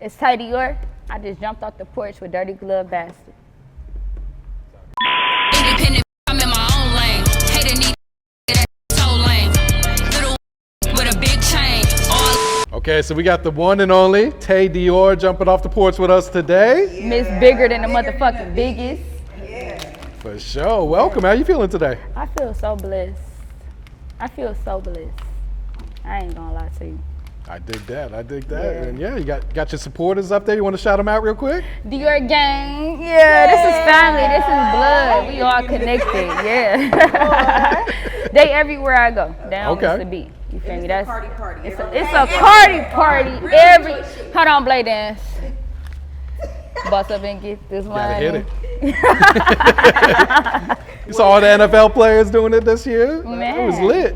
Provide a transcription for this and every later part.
It's Tay Dior. I just jumped off the porch with Dirty Glove Bastard. Independent, I'm in my own lane. Hate a need that so lame. Little with a big chain. Okay, so we got the one and only Tay Dior jumping off the porch with us today. Miss Bigger than the motherfucking biggest. For sure. Welcome. How you feeling today? I feel so blessed. I feel so blessed. I ain't gonna lie to you. I dig that. Yeah. And yeah, you got your supporters up there. You want to shout them out real quick? Dior gang. Yeah, this is family. This is blood. We all connected. Yeah. They everywhere I go. They don't miss a beat. You feel me? That's it's a Cardi party. Hold on, Blade Dance. Bust up and get this Gotta one. hit it. You saw all the NFL players doing it this year? Man. It was lit.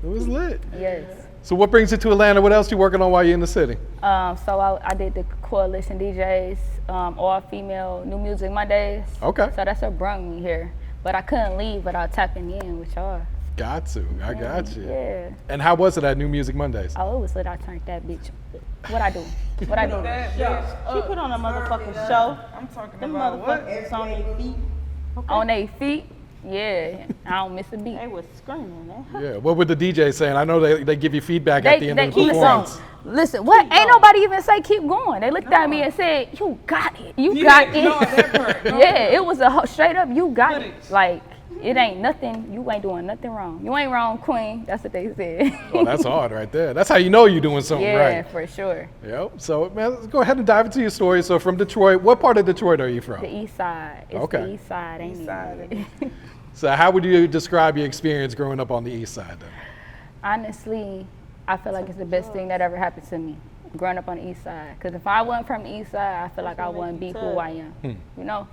It was lit. Yes. So what brings you to Atlanta? What else you working on while you're in the city? So I did the Coalition DJs, all female New Music Mondays. Okay. So that's what brought me here. But I couldn't leave without tapping in with y'all. Got to. I got you. Yeah. And how was it at New Music Mondays? Oh, it was lit. I turned that bitch. What I do? What I do? She put on a motherfucking show. I'm talking Them about motherfuckers on their feet. On their feet? Yeah. I don't miss a beat. They was screaming. Yeah. What were the DJs saying? I know they give you feedback at the end of the keep performance. Listen, what? Ain't nobody even say keep going. They looked at me and said, "You got it. You got it." No, that part. No. Yeah, it was a straight up. You got it. Like it ain't nothing. You ain't doing nothing wrong. You ain't wrong, Queen. That's what they said. Oh, that's hard right there. That's how you know you're doing something Yeah, right. for sure. Yep. So, man, let's go ahead and dive into your story. So, from Detroit, what part of Detroit are you from? The East Side. It's Okay. the East Side, ain't it? So, how would you describe your experience growing up on the East Side then? Honestly, I feel like it's the best thing that ever happened to me, growing up on the East Side. Because if I wasn't from the East Side, I feel like I wouldn't be who I am. You know?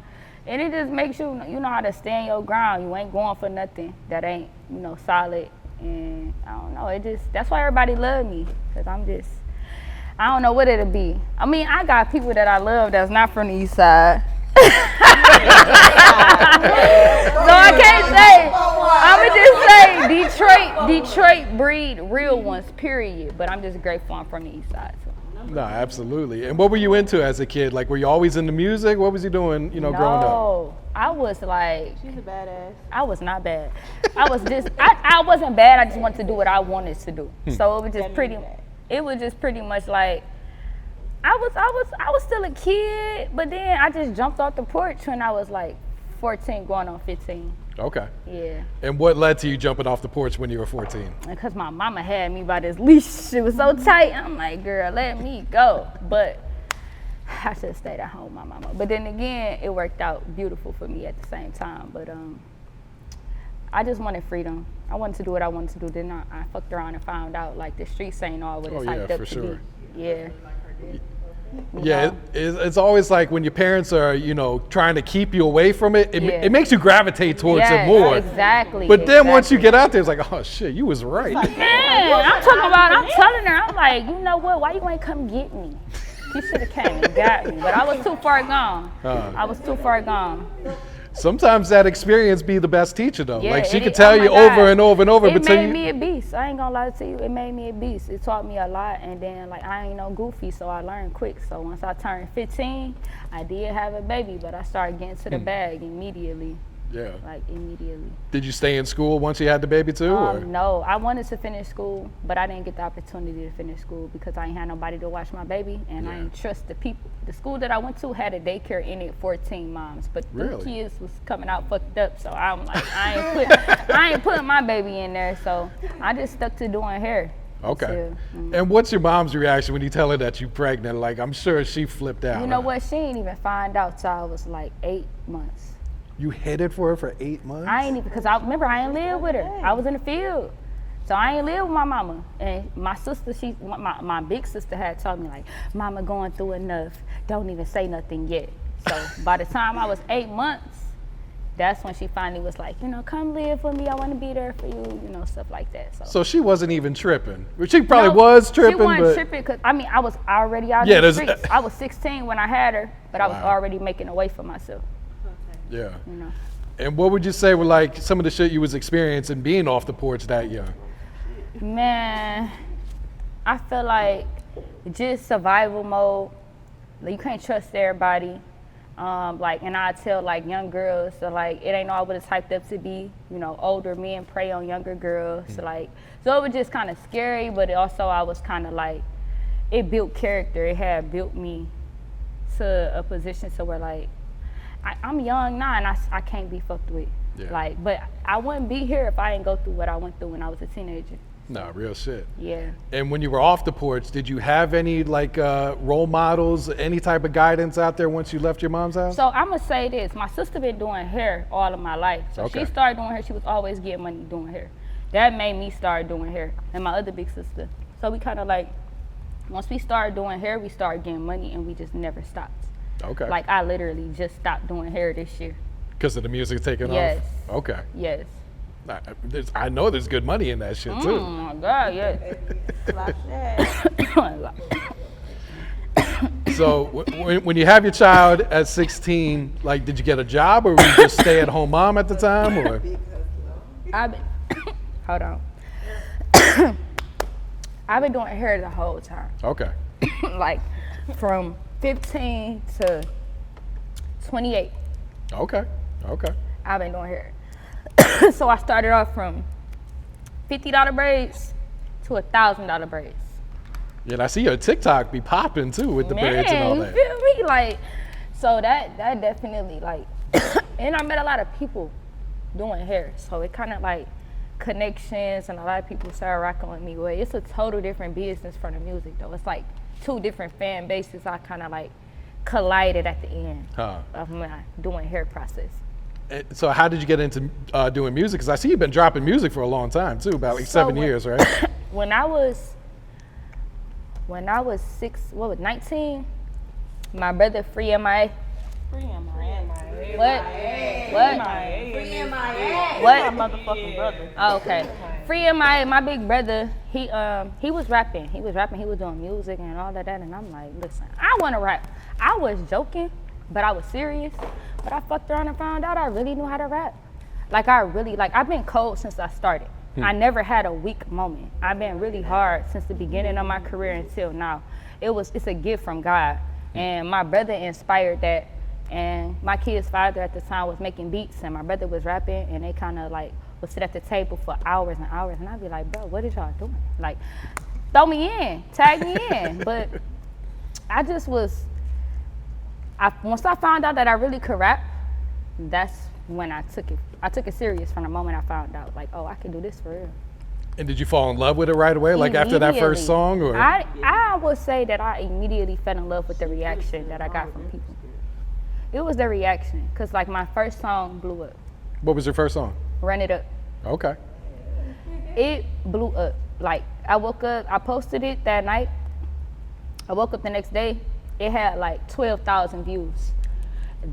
And it just makes you know how to stand your ground. You ain't going for nothing that ain't, solid. And I don't know, that's why everybody love me. Because I don't know what it'll be. I mean, I got people that I love that's not from the East Side. So I can't say, I'ma just say Detroit breed real ones, period. But I'm just grateful I'm from the East Side. So. No, absolutely. And what were you into as a kid? Like, were you always into music? What was you doing, growing up? No, I was like, She's a badass. I was not bad. I was just, I wasn't bad. I just wanted to do what I wanted to do. So it was just pretty much like, I was still a kid, but then I just jumped off the porch when I was like 14 going on 15. Okay. Yeah. And what led to you jumping off the porch when you were 14? Because my mama had me by this leash. It was so tight. I'm like, girl, let me go. But I should have stayed at home with my mama. But then again, it worked out beautiful for me at the same time. But I just wanted freedom. I wanted to do what I wanted to do. Then I fucked around and found out like the streets ain't all what it's hyped up to be. Yeah. Yeah, it's always like when your parents are, trying to keep you away from it, it makes you gravitate towards it more. Exactly. But then once you get out there, it's like, oh shit, you was right. Man, I'm telling her, I'm like, you know what, why you ain't come get me? You should have came and got me, but I was too far gone. Sometimes that experience be the best teacher though. Yeah, like she it could is. tell Oh my you God. over and over and over. It but made me a beast. I ain't gonna lie to you. It made me a beast. It taught me a lot, and then like I ain't no goofy, so I learned quick. So once I turned 15, I did have a baby, but I started getting to the bag immediately. Yeah. Like immediately. Did you stay in school once you had the baby too? Or? No, I wanted to finish school, but I didn't get the opportunity to finish school because I ain't had nobody to watch my baby, and I ain't trust the people. The school that I went to had a daycare in it, 14 moms, but the kids was coming out fucked up. So I'm like, I ain't putting my baby in there. So I just stuck to doing hair. Okay. And what's your mom's reaction when you tell her that you're pregnant? Like, I'm sure she flipped out. You know what? She didn't even find out till I was like 8 months. You headed for her for 8 months? I ain't even, because I remember I ain't live with her. I was in the field. So I ain't live with my mama. And my sister, my big sister had told me like, mama going through enough. Don't even say nothing yet. So by the time I was 8 months, that's when she finally was like, come live with me. I want to be there for you, stuff like that. So she wasn't even tripping. She probably was tripping, she wasn't tripping because, I was already out in the streets. I was 16 when I had her, but I was already making a way for myself. Yeah. And what would you say were like some of the shit you was experiencing being off the porch that young? Man, I feel like just survival mode. you can't trust everybody. And I tell like young girls, so like it ain't all what it's hyped up to be. You know, older men prey on younger girls. So it was just kind of scary, but also I was kind of like, it built character. It had built me to a position to where like I'm young now and I can't be fucked with. Yeah. Like, but I wouldn't be here if I didn't go through what I went through when I was a teenager. No, real shit. Yeah. And when you were off the porch, did you have any like role models, any type of guidance out there once you left your mom's house? So I'm gonna say this: my sister been doing hair all of my life. So she started doing hair. She was always getting money doing hair. That made me start doing hair, and my other big sister. So we kind of like, once we started doing hair, we started getting money, and we just never stopped. Okay. Like I literally just stopped doing hair this year. Because of the music taking off? Yes. Okay. Yes. I know there's good money in that shit too. Oh my God, yes. So when you have your child at 16, like, did you get a job or were you just stay-at-home mom at the time? Or? Hold on. I've been doing hair the whole time. Okay. Like from 15 to 28. Okay. I've been doing hair. So I started off from $50 braids to $1,000 braids. Yeah, and I see your TikTok be popping too with the braids and all that. You feel me? Like, so that definitely like, and I met a lot of people doing hair. So it kind of like connections, and a lot of people started rocking with me. Well, it's a total different business from the music though. It's like two different fan bases. I kind of like collided at the end of my doing hair process. So how did you get into doing music? Because I see you've been dropping music for a long time too, about like 7 years, right? When I was 19, my brother Free MIA. Free MIA. What? Free MIA. What? My motherfucking brother. Oh, okay. Free MIA, my big brother, he was rapping. He was doing music and all of that, and I'm like, listen, I want to rap. I was joking, but I was serious. But I fucked around and found out I really knew how to rap. I've been cold since I started. I never had a weak moment. I've been really hard since the beginning of my career until now. It's a gift from God. And my brother inspired that. And my kid's father at the time was making beats, and my brother was rapping, and they kind of like would sit at the table for hours and hours, and I'd be like, bro, what is y'all doing? Like, throw me in, tag me in. But I just was, once I found out that I really could rap, that's when I took it serious from the moment I found out, like, oh, I can do this for real. And did you fall in love with it right away, like after that first song? Or? I would say that I immediately fell in love with the reaction that I got from people. It was the reaction, because like my first song blew up. What was your first song? Run It Up. Okay. It blew up. Like, I woke up, I posted it that night. I woke up the next day, it had like 12,000 views.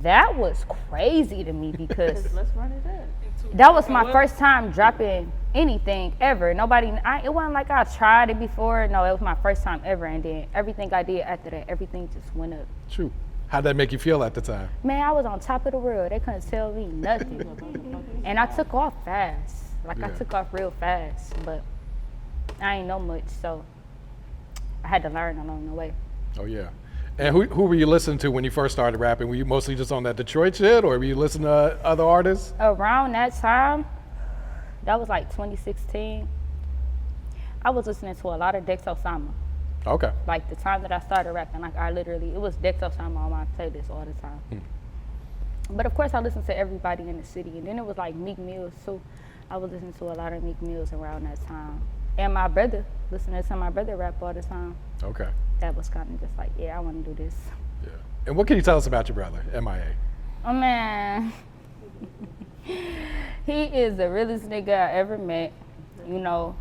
That was crazy to me because Let's run it up. that was my first time dropping anything ever. It wasn't like I tried it before. No, it was my first time ever. And then everything I did after that, everything just went up. True. How'd that make you feel at the time? Man, I was on top of the world. They couldn't tell me nothing. And I took off fast. I took off real fast, but I ain't know much, so I had to learn along the way. Oh, yeah. And who were you listening to when you first started rapping? Were you mostly just on that Detroit shit, or were you listening to other artists? Around that time, that was like 2016, I was listening to a lot of Dex Osama. Okay. Like the time that I started rapping, like it was Dex Osama on my playlist all the time. But of course I listened to everybody in the city, and then it was like Meek Mills too. I was listening to a lot of Meek Mills around that time. And my brother, listening to my brother rap all the time. Okay. That was kind of just like, yeah, I want to do this. Yeah. And what can you tell us about your brother, MIA? Oh man, he is the realest nigga I ever met. You know,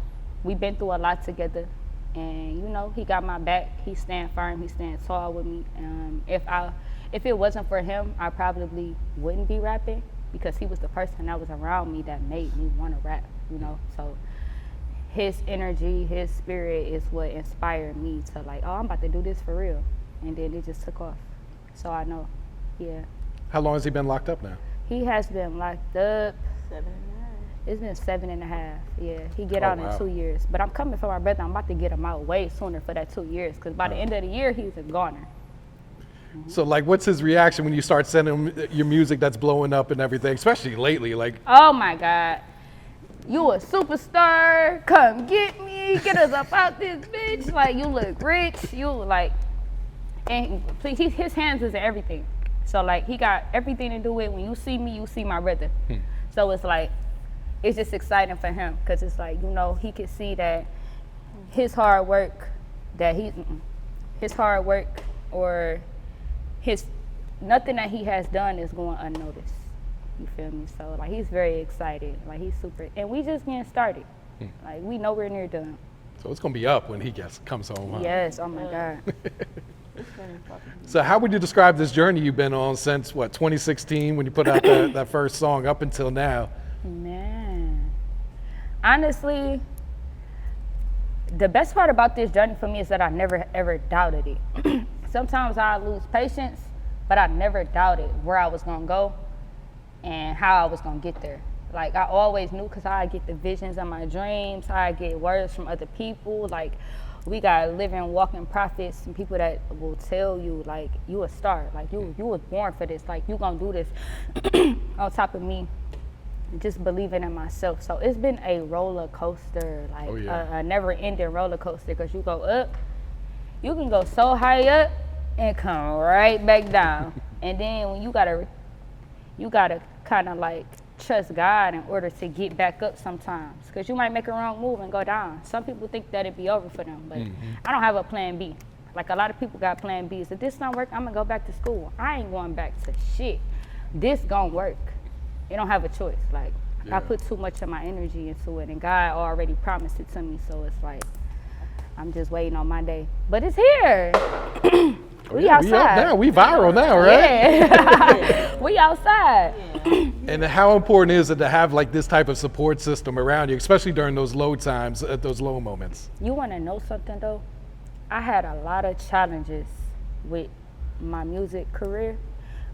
we've been through a lot together. And you know, he got my back. He stand firm. He stand tall with me. If it wasn't for him, I probably wouldn't be rapping, because he was the person that was around me that made me want to rap. You know, so his energy, his spirit is what inspired me to like, oh, I'm about to do this for real. And then it just took off. So I know, yeah. How long has he been locked up now? He has been locked up. 7.5. It's been 7.5. Yeah, he get out in 2 years. But I'm coming for my brother. I'm about to get him out way sooner for that 2 years, because by the end of the year, he's a goner. So like, what's his reaction when you start sending him your music that's blowing up and everything, especially lately? Like, oh my God, you a superstar, come get me, get us up out this bitch. Like, you look rich, you like, and his hands is in everything. So like, he got everything to do with, when you see me, you see my brother. So it's like, it's just exciting for him, because it's like, you know, he can see that his hard work, or nothing that he has done is going unnoticed. You feel me? So like, he's very excited. Like, he's super, and we just getting started. Like, we nowhere near done. so it's gonna be up when he comes home. Huh? Yes. Oh my God. So how would you describe this journey you've been on since 2016 when you put out that first song up until now? Man, honestly, the best part about this journey for me is that I never ever doubted it. Sometimes I lose patience, but I never doubted where I was gonna go and how I was gonna get there. Like, I always knew, because I get the visions of my dreams, I get words from other people. Like, we got living, walking prophets and people that will tell you, like, you a star. Like, you was born for this. Like, you gonna do this. On top of me just believing in myself. So it's been a roller coaster, like a never-ending roller coaster, because you go up, you can go so high up and come right back down. And then when you gotta kind of like trust God in order to get back up sometimes, because you might make a wrong move and go down. Some people think that it'd be over for them, but I don't have a plan B. Like, a lot of people got plan Bs. If this don't work, I'm gonna go back to school. I ain't going back to shit. This gonna work. You don't have a choice. Like, I put too much of my energy into it, and God already promised it to me. So it's like, I'm just waiting on my day. But it's here. We outside. We up now. We viral now, right? Yeah. We outside. And how important is it to have like this type of support system around you, especially during those low times, at those low moments? You want to know something though? I had a lot of challenges with my music career,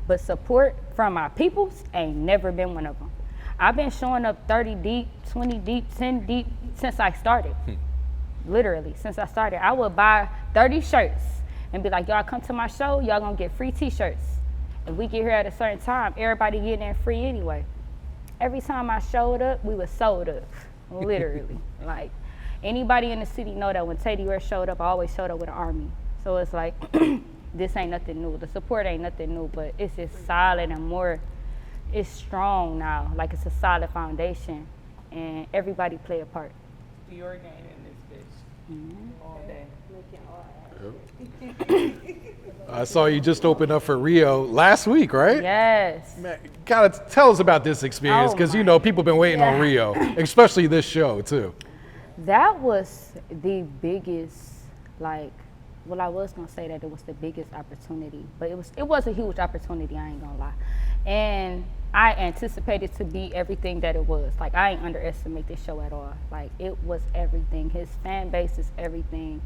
but support from my peoples ain't never been one of them. I've been showing up 30 deep, 20 deep, 10 deep since I started. Literally, since I started. I would buy 30 shirts and be like, y'all come to my show, y'all gonna get free t-shirts. If we get here at a certain time, everybody getting in free anyway. Every time I showed up, we was sold up, literally. Like, anybody in the city know that when Tay Dior showed up, I always showed up with an army. So it's like, this ain't nothing new. The support ain't nothing new, but it's just solid and more, it's strong now. Like, it's a solid foundation, and everybody play a part. Dior game in this bitch all day. I saw you just open up for Rio last week, right? Yes. Man, gotta tell us about this experience, because you know people been waiting on Rio, especially this show too. That was the biggest, like, well, I was gonna say that it was the biggest opportunity, but it was a huge opportunity, I ain't gonna lie. And I anticipated to be everything that it was. Like, I ain't underestimate this show at all. Like, it was everything. His fan base is everything.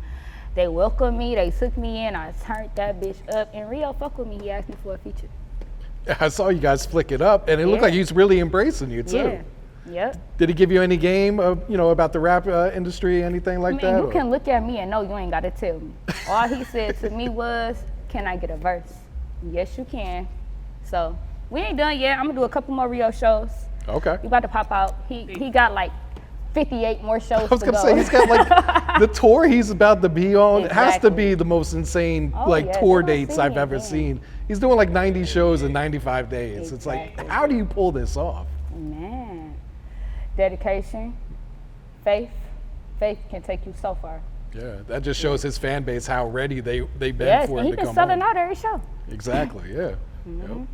They welcomed me, they took me in, I turned that bitch up, and Rio fucked with me, he asked me for a feature. I saw you guys flick it up, and it looked like he's really embracing you too. Yeah, yep. Did he give you any game of, about the rap industry, anything like that? You can look at me and know you ain't gotta tell me. All he said to me was, can I get a verse? Yes, you can. So, we ain't done yet. I'm gonna do a couple more Rio shows. Okay. You about to pop out. He got like 58 more shows to go. I was gonna say, he's got like the tour he's about to be on. Exactly. It has to be the most insane tour dates I've ever seen. He's doing like 90 shows in 95 days. Exactly. It's like, how do you pull this off? Man, dedication, faith. Faith can take you so far. Yeah, that just shows his fan base how ready they've been for him to come on. He's been selling out every show. Exactly, yeah. Yep.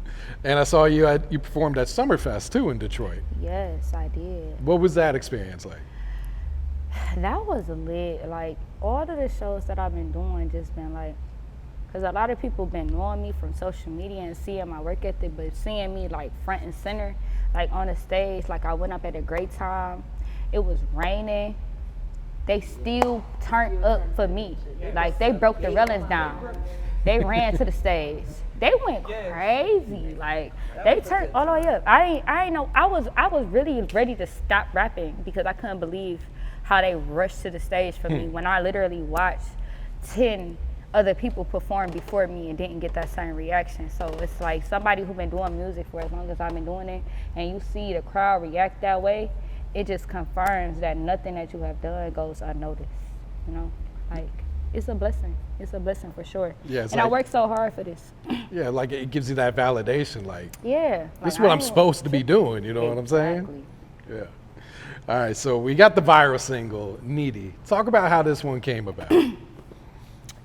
And I saw you performed at Summerfest too in Detroit. Yes, I did. What was that experience like? That was lit. Like, all of the shows that I've been doing just been like, because a lot of people been knowing me from social media and seeing my work ethic, but seeing me like front and center, like on the stage, like I went up at a great time. It was raining. They still turned up for me. Like, they broke the railings down. They ran to the stage. They went crazy. Like, they turned all the way up. I ain't know. I was really ready to stop rapping because I couldn't believe how they rushed to the stage for me when I literally watched 10 other people performed before me and didn't get that same reaction. So it's like somebody who's been doing music for as long as I've been doing it, and you see the crowd react that way, it just confirms that nothing that you have done goes unnoticed. You know, like it's a blessing. It's a blessing for sure. Yeah, and I worked so hard for this. Yeah, like it gives you that validation. Like, yeah, this is what I'm supposed to be doing. You know what I'm saying? Exactly. Yeah. All right, so we got the viral single, Needy. Talk about how this one came about.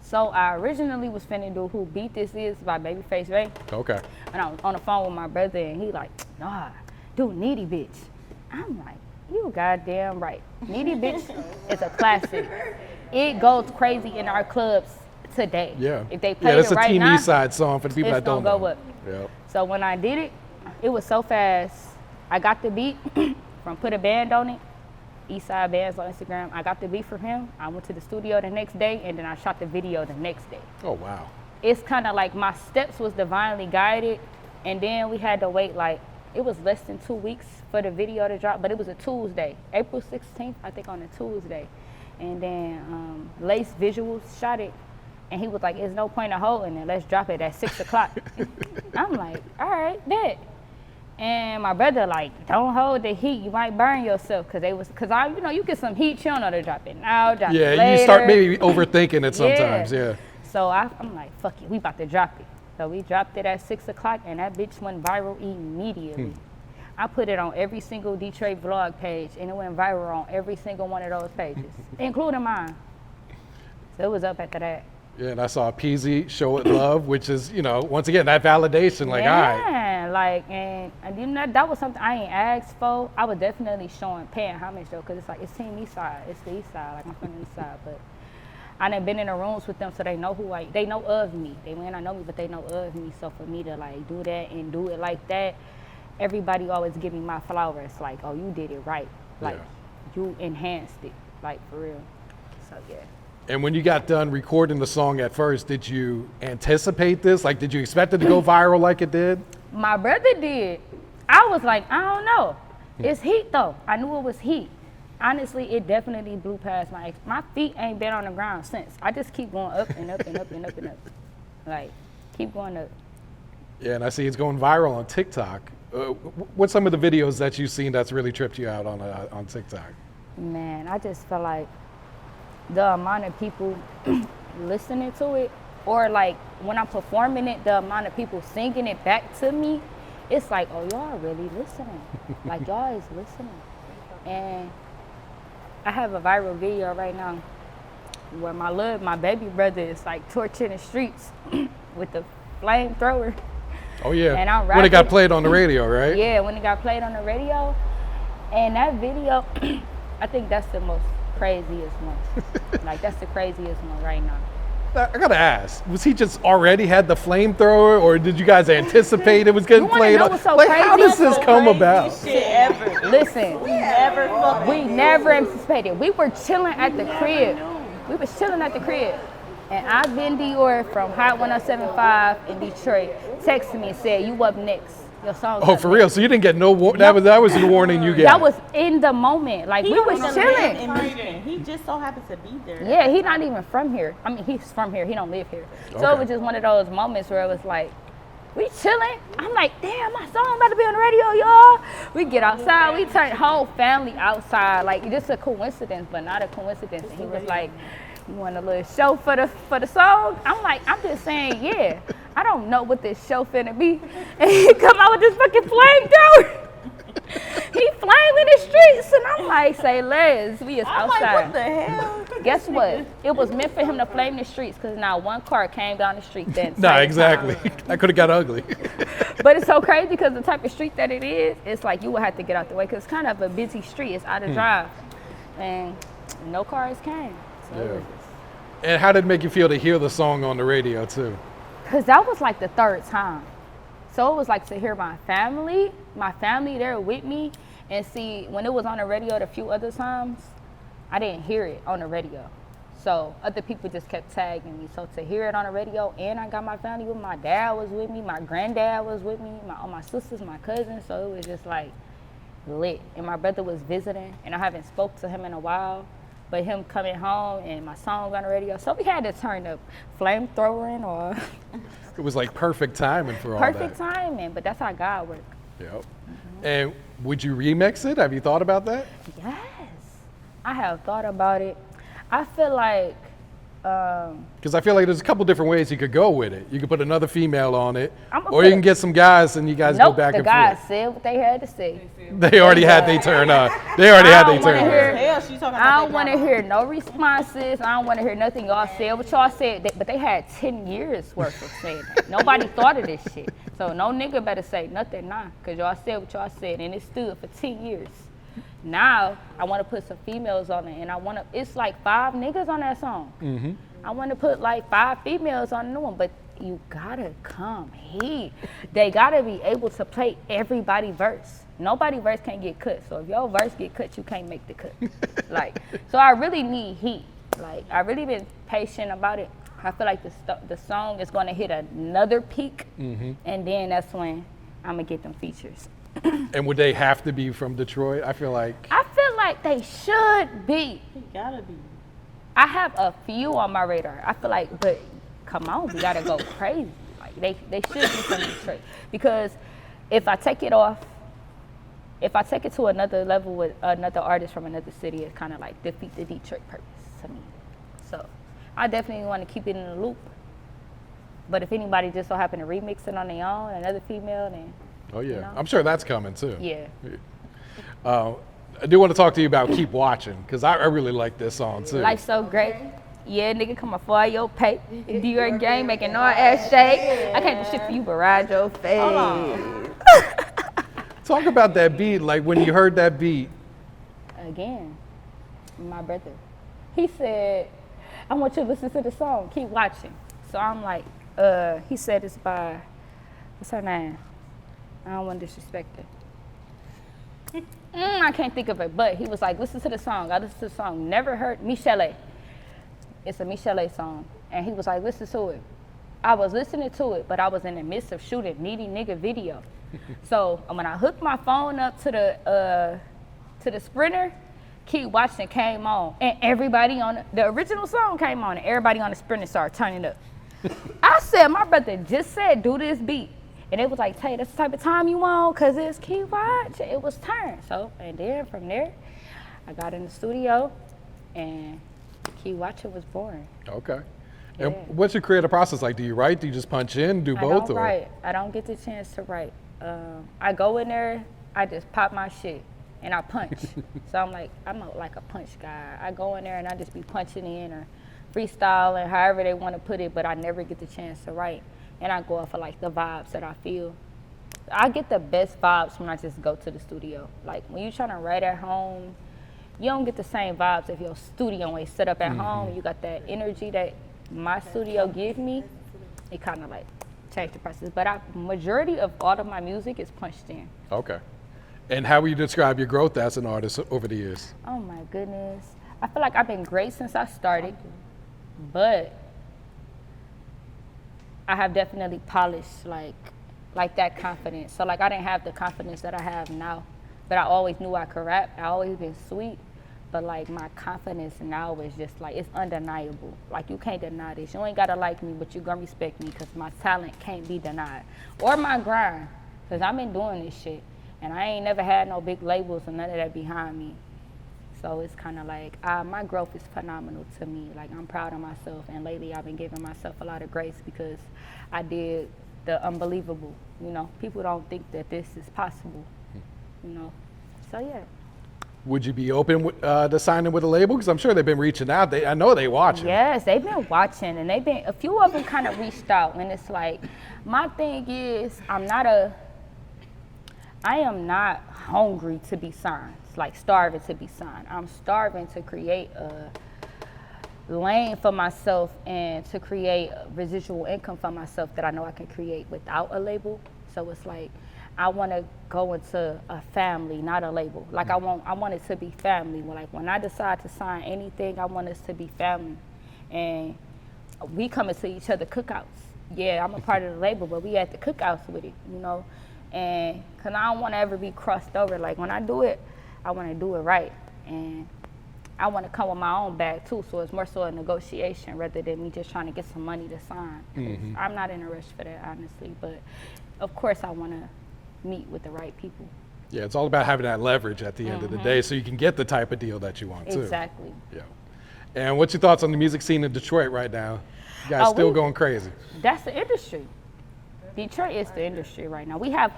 So I originally was finna do Who Beat This Is by Babyface Ray. Okay. And I was on the phone with my brother and he like, nah, do Needy Bitch. I'm like, you goddamn right. Needy Bitch is a classic. It goes crazy in our clubs today. Yeah. If they play that's it right a now, Team Eastside song for the people that it's don't gonna know. go up. Yeah. So when I did it, it was so fast. I got the beat from Put a Band on it, Eastside Bands on Instagram. I got the beat from him. I went to the studio the next day and then I shot the video the next day. Oh, wow. It's kind of like my steps was divinely guided, and then we had to wait like, it was less than 2 weeks for the video to drop, but it was a Tuesday, April 16th, I think on a Tuesday. And then Lace Visuals shot it, and he was like, there's no point in holding it, let's drop it at 6 o'clock. I'm like, all right, bet. And my brother like, don't hold the heat, you might burn yourself, cause I, you know, you get some heat, you don't know to drop it now, drop it later. You start maybe overthinking it sometimes, yeah. So I'm like, fuck it, we about to drop it. So we dropped it at 6 o'clock and that bitch went viral immediately. I put it on every single Detroit vlog page and it went viral on every single one of those pages, including mine. So it was up after that. Yeah, and I saw Peezy Show It Love, which is, you know, once again, that validation, like, all right. Yeah, like, and you know, that was something I ain't asked for. I was definitely paying homage though, cause it's like, it's Team Eastside, it's the Eastside, like I'm from the Eastside, but I done been in the rooms with them, so they know they know of me. They may not know me, but they know of me. So for me to like do that and do it like that, everybody always give me my flowers. Like, oh, you did it right. Like, you enhanced it, like for real. So yeah. And when you got done recording the song at first, did you anticipate this? Like, did you expect it to go viral like it did? My brother did. I was like, I don't know. It's heat though. I knew it was heat. Honestly, it definitely blew past my feet ain't been on the ground since. I just keep going up and up and up and up and up. Like, keep going up. Yeah, and I see it's going viral on TikTok. What's some of the videos that you've seen that's really tripped you out on TikTok? Man, I just feel like the amount of people listening to it, or like when I'm performing it, the amount of people singing it back to me, it's like, oh, y'all really listening. Like, y'all is listening. And I have a viral video right now where my baby brother is like torching the streets with the flamethrower. Oh yeah, and I'm when it got played on the radio, right? Yeah, when it got played on the radio. And that video, I think that's the most craziest one. Like, that's the craziest one right now. I gotta ask, was he just already had the flamethrower, or did you guys anticipate it was getting played? Know what's so like, crazy? how does this come about? Shit ever. Listen, We we never anticipated. We were chilling at the crib. We was chilling at the crib. And Tayy Dior from Hot 107.5 in Detroit texted me and said, you up next. Your song. Oh, for real? So you didn't get no warning? That was the warning you gave? That was in the moment. Like, we was chilling. In Michigan. He just so happened to be there. Yeah, he not even from here. I mean, he's from here. He don't live here. So it was just one of those moments where it was like, we chilling. I'm like, damn, my song about to be on the radio, y'all. We get outside. We turn whole family outside. Like, just a coincidence, but not a coincidence. And he was like, you want a little show for the song? I'm like, I'm just saying, yeah. I don't know what this show finna be. And he come out with this fucking flamethrower. He flaming the streets, and I'm like, say less. We is outside. Like, what the hell? Guess what? It was meant for him to flame the streets, because now one car came down the street then. Nah, exactly. That could have got ugly. But it's so crazy because the type of street that it is, it's like you would have to get out the way, because it's kind of a busy street. It's out of drive, and no cars came. So it was just, and how did it make you feel to hear the song on the radio too? because that was like the third time. So it was like to hear my family there with me, and see, when it was on the radio the few other times, I didn't hear it on the radio. So other people just kept tagging me. So to hear it on the radio, and I got my family with me, my dad was with me, my granddad was with me, all my sisters, my cousins. So it was just like lit. And my brother was visiting, and I haven't spoke to him in a while. But him coming home and my song on the radio, so we had to turn the flamethrower in or It was like perfect timing for all that. perfect timing, but that's how God works. Yep. And would you remix it? Have you thought about that? Yes, I have thought about it. I feel like, Because I feel like there's a couple different ways you could go with it. You could put another female on it, I'ma or put you can get some guys and you guys go nope, back the and guys forth. said what they had to say. They already had their turn on. They already had I their don't wanna turn hear- on. Hell, she talking about I don't that want to drama. hear no responses. I don't want to hear nothing y'all said. What y'all said, but they had 10 years worth of saying that. Nobody thought of this shit. So no nigga better say nothing now, because y'all said what y'all said, and it stood for 10 years. Now, I want to put some females on it, and it's like 5 niggas on that song. Mm-hmm. I want to put like 5 females on the new one, but you gotta come here. They gotta be able to play everybody verse. Nobody verse can't get cut. So if your verse get cut, you can't make the cut. Like, so I really need heat. Like, I really been patient about it. I feel like the song is gonna hit another peak, and then that's when I'm gonna get them features. And would they have to be from Detroit? I feel like They should be. He gotta be. I have a few on my radar. I feel like, but come on, we gotta go crazy. Like they should be from Detroit, because if I take it to another level with another artist from another city, it kind of like defeat the Detroit purpose to me. So I definitely want to keep it in the loop. But if anybody just so happen to remix it on their own, another female, then oh yeah, you know? I'm sure that's coming too. Yeah. I do want to talk to you about Keep Watching, because I really like this song too. Life so great. Yeah, nigga, come on for your pay. Dior gang making all ass shake. I can't do shit for you but ride your face. Talk about that beat, like when you heard that beat. Again, my brother, he said, I want you to listen to the song, Keep Watching. So I'm like, he said it's by, what's her name? I don't want to disrespect her. I can't think of it, but he was like, listen to the song. I listened to the song. Never heard Michelle. It's a Michelle song. And he was like, listen to it. I was listening to it, but I was in the midst of shooting Needy Nigga video. So when I hooked my phone up to the Sprinter, Keep Watching came on. And everybody on the original song came on, and everybody on the Sprinter started turning up. I said, my brother just said, do this beat. And it was like, Tay, that's the type of time you want, because it's Keep Watching. It was turned. So, and then from there, I got in the studio, and Keep Watching was born. Okay. Yeah. And what's your creative process like? Do you write? Do you just punch in? Do both? I don't write. I don't get the chance to write. I go in there, I just pop my shit, and I punch. So I'm like a punch guy. I go in there, and I just be punching in or freestyling, however they want to put it, but I never get the chance to write. And I go off of like the vibes that I feel. I get the best vibes when I just go to the studio. Like when you're trying to write at home, you don't get the same vibes if your studio ain't set up at home. You got that energy that my studio give me. It kind of like change the process. But majority of all of my music is punched in. Okay. And how would you describe your growth as an artist over the years? Oh my goodness. I feel like I've been great since I started, but I have definitely polished like that confidence. So like I didn't have the confidence that I have now, but I always knew I could rap. I always been sweet, but like my confidence now is just like, it's undeniable. Like you can't deny this. You ain't gotta like me, but you gonna respect me because my talent can't be denied. Or my grind, because I've been doing this shit and I ain't never had no big labels or none of that behind me. So it's kind of like, my growth is phenomenal to me. Like I'm proud of myself, and lately I've been giving myself a lot of grace because I did the unbelievable. You know, people don't think that this is possible, you know. So yeah. Would you be open to signing with a label? Because I'm sure they've been reaching out. I know they watching. Yes, they've been watching, and a few of them kind of reached out, and it's like, my thing is, I am not hungry to be signed, like starving to be signed. I'm starving to create a lane for myself and to create residual income for myself that I know I can create without a label. So it's like, I want to go into a family, not a label. Like I want it to be family. When I decide to sign anything, I want us to be family. And we come into each other cookouts. Yeah, I'm a part of the label, but we at the cookouts with it, you know? And because I don't want to ever be crossed over. Like when I do it, I want to do it right. And I want to come with my own bag too, so it's more so a negotiation rather than me just trying to get some money to sign. I'm not in a rush for that, honestly, but of course I want to meet with the right people. Yeah, it's all about having that leverage at the end of the day so you can get the type of deal that you want too. Exactly. Yeah. And what's your thoughts on the music scene in Detroit right now? You guys still going crazy? That's the industry. Detroit is the industry right now. We got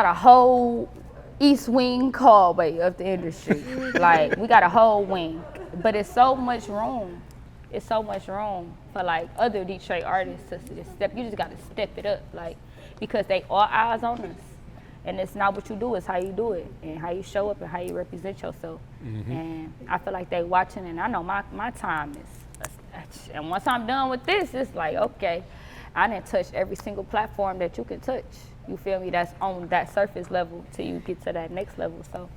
a whole East Wing hallway of the industry. Like, we got a whole wing, but it's so much room. It's so much room for like other Detroit artists to just step. You just got to step it up, like, because they all eyes on us. And it's not what you do, it's how you do it and how you show up and how you represent yourself. And I feel like they watching, and I know my time is, and once I'm done with this, it's like, okay, I didn't touch every single platform that you can touch. You feel me? That's on that surface level till you get to that next level. So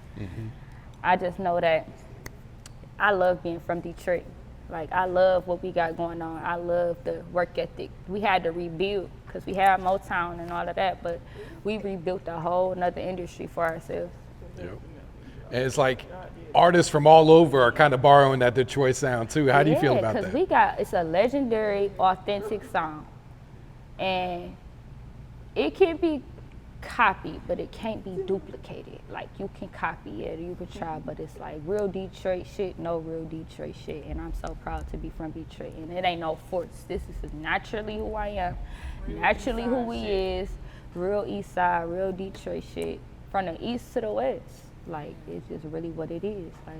I just know that I love being from Detroit. Like, I love what we got going on. I love the work ethic. We had to rebuild because we had Motown and all of that, but we rebuilt a whole nother industry for ourselves. Yep. And it's like artists from all over are kind of borrowing that Detroit sound too. How do you feel about that? Because it's a legendary, authentic sound. And it can be copied, but it can't be duplicated. Like, you can copy it or you can try, but it's like real Detroit shit, no real Detroit shit. And I'm so proud to be from Detroit. And it ain't no force. This is naturally who I am, naturally who we is, real East Side, real Detroit shit, from the east to the west. Like, it's just really what it is. Like,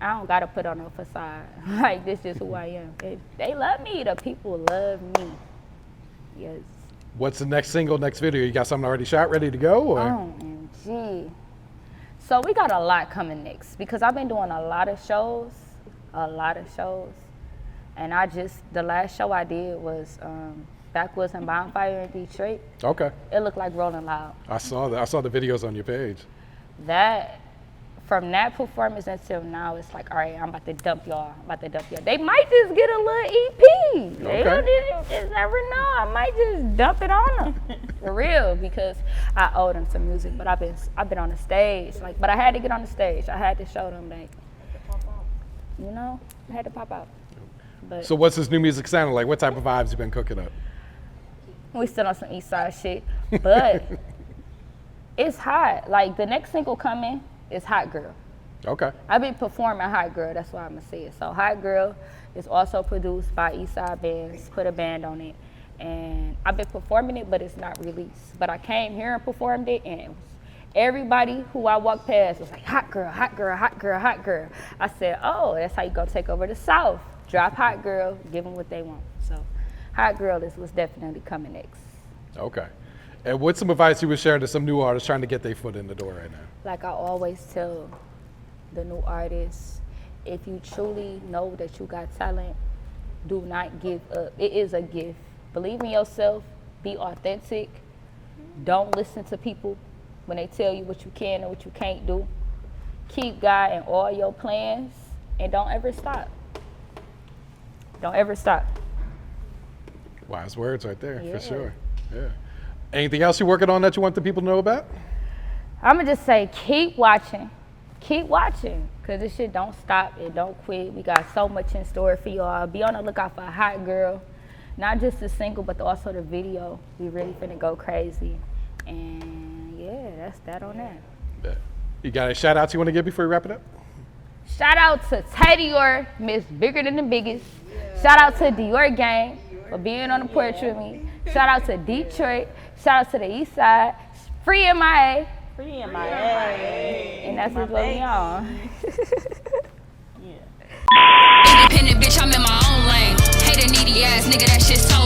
I don't gotta put on a facade. Like, this is who I am. They love me. The people love me. Yes. What's the next single, next video? You got something already shot, ready to go? Or? OMG. So we got a lot coming next because I've been doing a lot of shows. And the last show I did was Backwoods and Bonfire in Detroit. Okay. It looked like Rolling Loud. I saw that. I saw the videos on your page. From that performance until now, it's like, all right, I'm about to dump y'all. They might just get a little EP. They just never know. I might just dump it on them. For real, because I owe them some music. But I've been on the stage. Like, but I had to get on the stage. I had to show them that, you know, I had to pop out. But so what's this new music sounding like? What type of vibes you been cooking up? We still on some East Side shit, but it's hot. Like, the next single coming is Hot Girl. Okay. I've been performing Hot Girl, that's why I'm gonna say it. So Hot Girl is also produced by Eastside Bands, put a band on it. And I've been performing it, but it's not released. But I came here and performed it, and everybody who I walked past was like, Hot Girl, Hot Girl, Hot Girl, Hot Girl. I said, oh, that's how you go take over the South. Drop Hot Girl, give them what they want. So Hot Girl is what's definitely coming next. Okay. And what's some advice you would share to some new artists trying to get their foot in the door right now? Like I always tell the new artists, if you truly know that you got talent, do not give up. It is a gift. Believe in yourself, be authentic. Don't listen to people when they tell you what you can and what you can't do. Keep God in all your plans and don't ever stop. Don't ever stop. Wise words right there, Yeah. for sure. Yeah. Anything else you're working on that you want the people to know about? I'm gonna just say, keep watching, cause this shit don't stop and don't quit. We got so much in store for y'all. Be on the lookout for Hot Girl, not just the single, but also the video. We really finna go crazy, and yeah, that's that on that. Yeah. You got a shout out you want to give before we wrap it up? Shout out to Tay Dior, Miss Bigger Than the Biggest. Shout out to Dior Gang for being on the porch with me. Shout out to Detroit. Shout out to the East Side. Free MIA. Free in my And that's what we on. Independent bitch, I'm in my own lane. Hate a needy ass nigga, that shit so